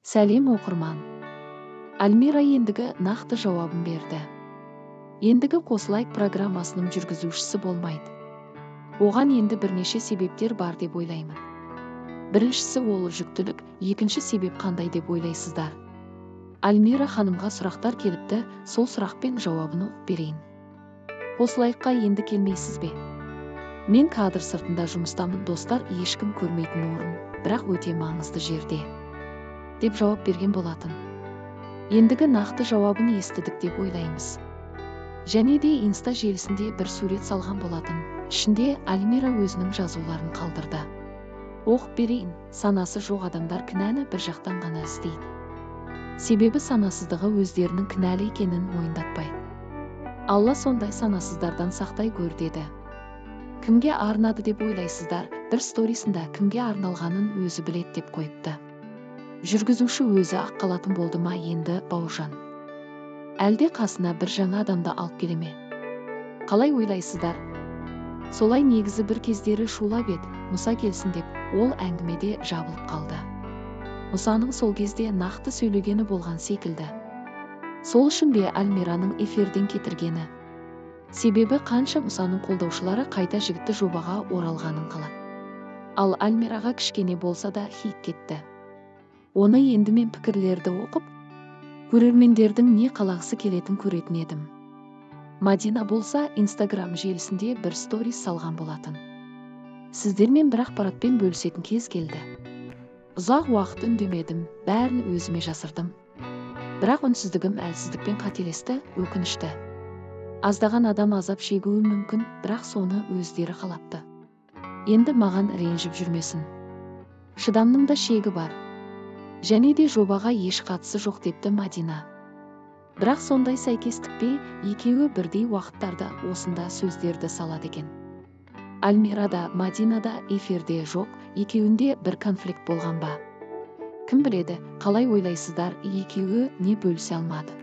Сәлем оқырман. Альмира ендігі нақты жауабын берді. Ендігі қосылайық программасының жүргізушісі болмайды. Оған енді бірнеше себептер бар деп ойлаймын. Біріншісі ол жүктілік, екінші себеп қандай деп ойлайсыздар? Альмира ханымға сұрақтар келіпті, сол сұрақпен жауабын оқып берейін. Қосылайыққа енді келмейсіз бе? Мен кадр сыртында жұмыстамын, достар, ешкім көрмейтін орын, бірақ өте маңызды жерде, деп жауап берген болатын. Ендігі нақты жауабын естідік деп ойлаймыз. Және де инста желісінде бір сурет салған болатын. Ішінде Альмира өзінің жазуларын қалдырды. Оқып берейін. Санасы жоқ адамдар кінәні бір жақтан ғана іздейді. Себебі санасыздығы өздерінің кінәлі екенін мойындатпайды. Алла сондай санасыздардан сақтай көр деді. Кімге арнады деп ойлайсыздар? Бір сторисында кімге арналғанын өзі білет деп қойыпты. Жүргізуші өзі ақ қалатын болды ма енді Бауыржан? Әлде қасына бір жаңа адамды алып келе ме? Қалай ойлайсыздар? Солай негізі бір кездері шулап еді, Мұса келсін деп, ол әңгімеде жабылып қалды. Мұсаның сол кезде нақты сөйлегені болған секілді. Сол үшін бе Альмираның эфирден кетіргені? Себебі қанша Мұсаның қолдаушылары қайта жігітті жобаға оралғанын қалады. Ал Альмираға кішкене болса да хит кетті. Оны енді мен пікірлерді оқып, көрермендердің не қалағысы келетін көретін едім. Мадина болса Инстаграм желісінде бір сторис салған болатын. Сіздермен бір ақпаратпен бөлісетін кез келді. Ұзақ уақыт үндемедім, бәрін өзіме жасырдым. Бірақ үнсіздігім әлсіздікпен қателесті, өкінішті. Аздаған адам азап шегуі мүмкін, бірақ соны өздері қалапты. Енді маған ренжіп жүрмесін. Шыдамның да шегі бар. Және де жобаға еш қатысы жоқ депті Мадина. Бірақ сондай сәйкестік пе, екеуі бірдей уақыттарда осында сөздерді салады екен. Альмира да, Мадина да эфирде жоқ, екеуінде бір конфликт болған ба? Кім біледі, қалай ойлайсыздар, екеуі не бөлісе алмады?